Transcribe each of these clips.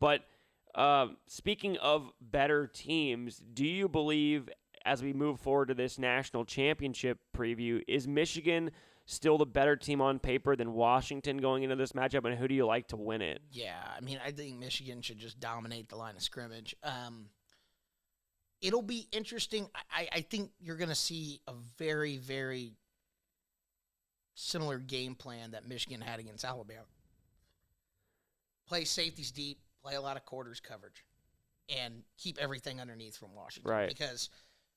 But speaking of better teams, do you believe as we move forward to this national championship preview, is Michigan still the better team on paper than Washington going into this matchup, and who do you like to win it? Yeah, I mean, I think Michigan should just dominate the line of scrimmage. It'll be interesting. I think you're going to see a very, very similar game plan that Michigan had against Alabama. Play safeties deep, play a lot of quarters coverage, and keep everything underneath from Washington. Right. Because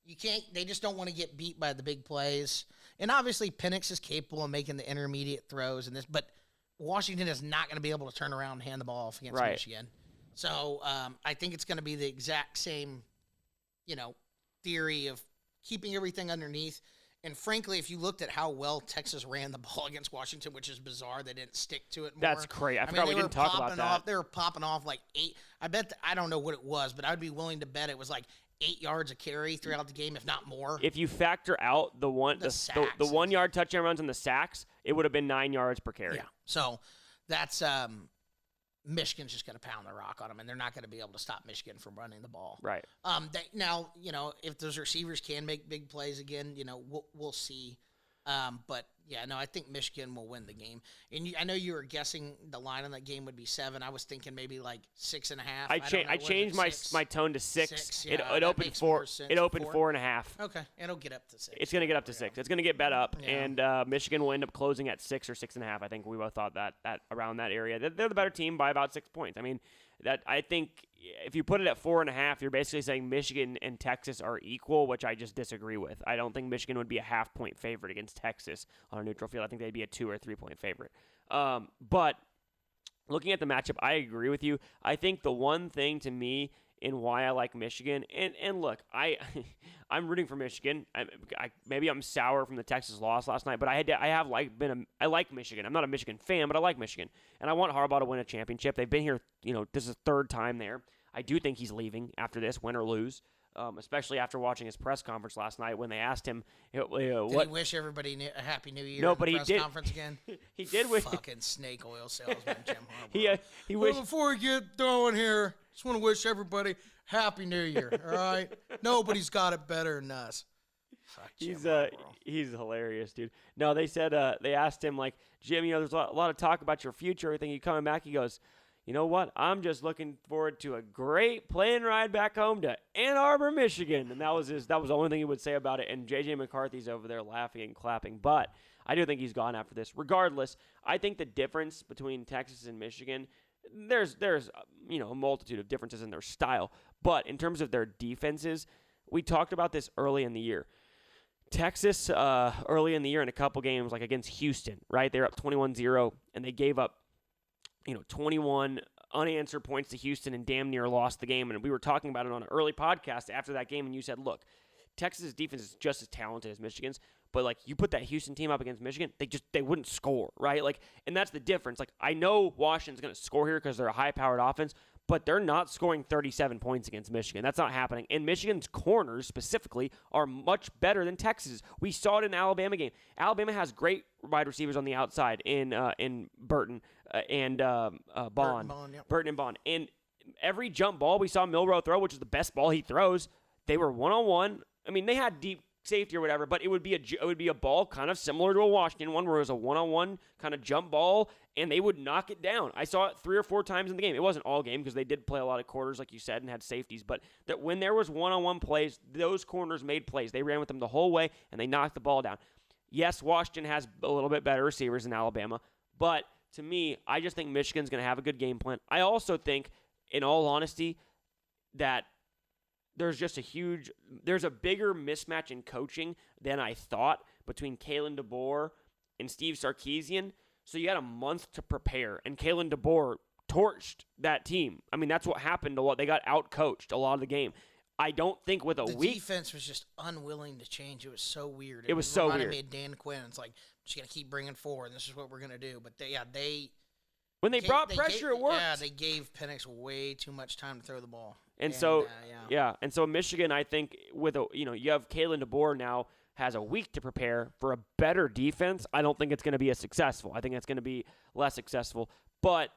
you can't. They just don't want to get beat by the big plays. And obviously, Penix is capable of making the intermediate throws and this, but Washington is not going to be able to turn around and hand the ball off against Michigan. So I think it's going to be the exact same, theory of keeping everything underneath. And frankly, if you looked at how well Texas ran the ball against Washington, which is bizarre, they didn't stick to it more. That's great. I forgot we didn't talk about that. They were popping off like 8. I don't know what it was, but I'd be willing to bet it was like 8 yards a carry throughout the game, if not more. If you factor out the 1 yard touchdown runs and the sacks, it would have been 9 yards per carry. Yeah. So that's Michigan's just going to pound the rock on them, and they're not going to be able to stop Michigan from running the ball. Right. Now, if those receivers can make big plays again, we'll see. But yeah, no, I think Michigan will win the game. And I know you were guessing the line on that game would be 7. I was thinking maybe like 6.5. I changed my tone to 6. Yeah, it opened 4. It opened 4.5. Okay, it'll get up to 6. It's going to get up to 6. It's going to get bet up, and Michigan will end up closing at 6 or 6.5. I think we both thought that around that area. They're the better team by about 6 points. I mean, I think if you put it at 4.5, you're basically saying Michigan and Texas are equal, which I just disagree with. I don't think Michigan would be a half-point favorite against Texas on a neutral field. I think they'd be a 2 or 3 point favorite. But looking at the matchup, I agree with you. I think the one thing to me in why I like Michigan, and look, I'm rooting for Michigan. Maybe I'm sour from the Texas loss last night, but I like Michigan. I'm not a Michigan fan, but I like Michigan, and I want Harbaugh to win a championship. They've been here, this is the 3rd time there. I do think he's leaving after this, win or lose. Especially after watching his press conference last night when they asked him, did he wish everybody a happy new year? No, but he did. Conference again. He did wish. Fucking snake oil salesman, Jim Harbaugh. He wished. Before we get going here, just want to wish everybody happy new year. All right, nobody's got it better than us. He's hilarious, dude. No, they said they asked him like, Jim, there's a lot of talk about your future, everything. You coming back? He goes, you know what? I'm just looking forward to a great plane ride back home to Ann Arbor, Michigan. And that was the only thing he would say about it. And J.J. McCarthy's over there laughing and clapping. But I do think he's gone after this. Regardless, I think the difference between Texas and Michigan, there's a multitude of differences in their style. But in terms of their defenses, we talked about this early in the year. Texas, early in the year in a couple games, like against Houston, right? They're up 21-0, and they gave up 21 unanswered points to Houston and damn near lost the game. And we were talking about it on an early podcast after that game, and you said, look, Texas' defense is just as talented as Michigan's, but like you put that Houston team up against Michigan, they wouldn't score, right? Like, and that's the difference. Like, I know Washington's going to score here because they're a high-powered offense, but they're not scoring 37 points against Michigan. That's not happening. And Michigan's corners specifically are much better than Texas. We saw it in the Alabama game. Alabama has great wide receivers on the outside in Burton and Bond. Burton and Bond. And every jump ball we saw Milroe throw, which is the best ball he throws, they were one-on-one. I mean, they had deep safety or whatever, but it would be a ball kind of similar to a Washington one where it was a one-on-one kind of jump ball, and they would knock it down. I saw it 3 or 4 times in the game. It wasn't all game because they did play a lot of quarters, like you said, and had safeties, but that when there was one-on-one plays, those corners made plays. They ran with them the whole way, and they knocked the ball down. Yes, Washington has a little bit better receivers than Alabama, but to me, I just think Michigan's going to have a good game plan. I also think, in all honesty, that there's a bigger mismatch in coaching than I thought between Kalen DeBoer and Steve Sarkisian. So you had a month to prepare, and Kalen DeBoer torched that team. I mean, that's what happened a lot. They got out-coached a lot of the game. I don't think with a week... The defense was just unwilling to change. It was so weird. It was so weird. It reminded me of Dan Quinn. It's like, I'm just going to keep bringing forward, and this is what we're going to do. But when they brought pressure, it worked. Yeah, they gave Penix way too much time to throw the ball. And Michigan, I think, you have Kalen DeBoer now has a week to prepare for a better defense. I don't think it's going to be as successful. I think it's going to be less successful. But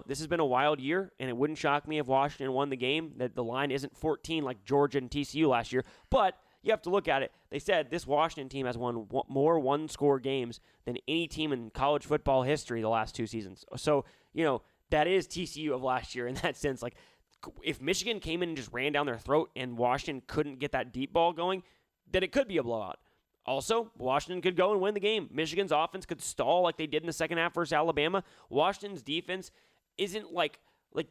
This has been a wild year, and it wouldn't shock me if Washington won the game, that the line isn't 14 like Georgia and TCU last year. But you have to look at it. They said this Washington team has won more one-score games than any team in college football history the last 2 seasons. So, that is TCU of last year in that sense. Like, if Michigan came in and just ran down their throat and Washington couldn't get that deep ball going, then it could be a blowout. Also, Washington could go and win the game. Michigan's offense could stall like they did in the second half versus Alabama. Washington's defense isn't like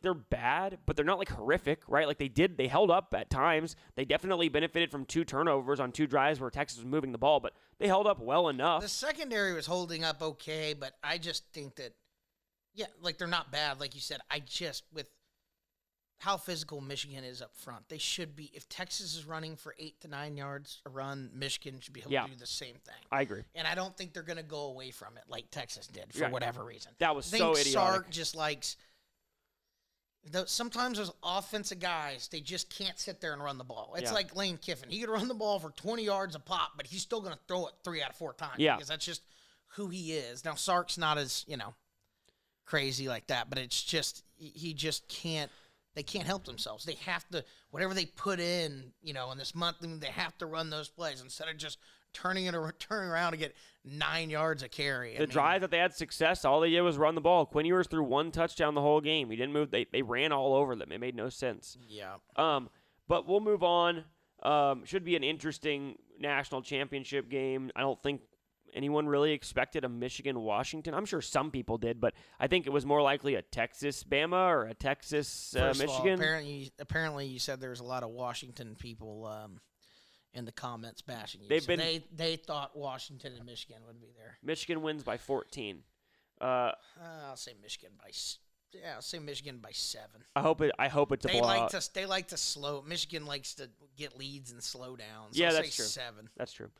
they're bad, but they're not like horrific, right? Like they held up at times. They definitely benefited from 2 turnovers on 2 drives where Texas was moving the ball, but they held up well enough. The secondary was holding up okay, but I just think that, they're not bad, like you said. With how physical Michigan is up front, they should be. If Texas is running for 8 to 9 yards a run, Michigan should be able to do the same thing. I agree. And I don't think they're going to go away from it like Texas did for whatever reason. That was so idiotic. Sark just likes. Sometimes those offensive guys, they just can't sit there and run the ball. It's like Lane Kiffin. He could run the ball for 20 yards a pop, but he's still going to throw it 3 out of 4 times. Yeah. Because that's just who he is. Now, Sark's not as, crazy like that, but it's just, he just can't. They can't help themselves. They have to, whatever they put in, in this month, they have to run those plays instead of just turning around to get 9 yards a carry. The drive that they had success, all they did was run the ball. Quinn Ewers threw 1 touchdown the whole game. He didn't move. They ran all over them. It made no sense. Yeah. But we'll move on. Should be an interesting national championship game. I don't think anyone really expected a Michigan-Washington. I'm sure some people did, but I think it was more likely a Texas-Bama or a Texas-Michigan. Apparently, you said there was a lot of Washington people in the comments bashing you. They thought Washington and Michigan would be there. Michigan wins by 14. I'll say Michigan by. Yeah, I'll say Michigan by 7. I hope it's a blowout. They like to slow. Michigan likes to get leads and slow down. So yeah, I'll that's say true. 7. That's true.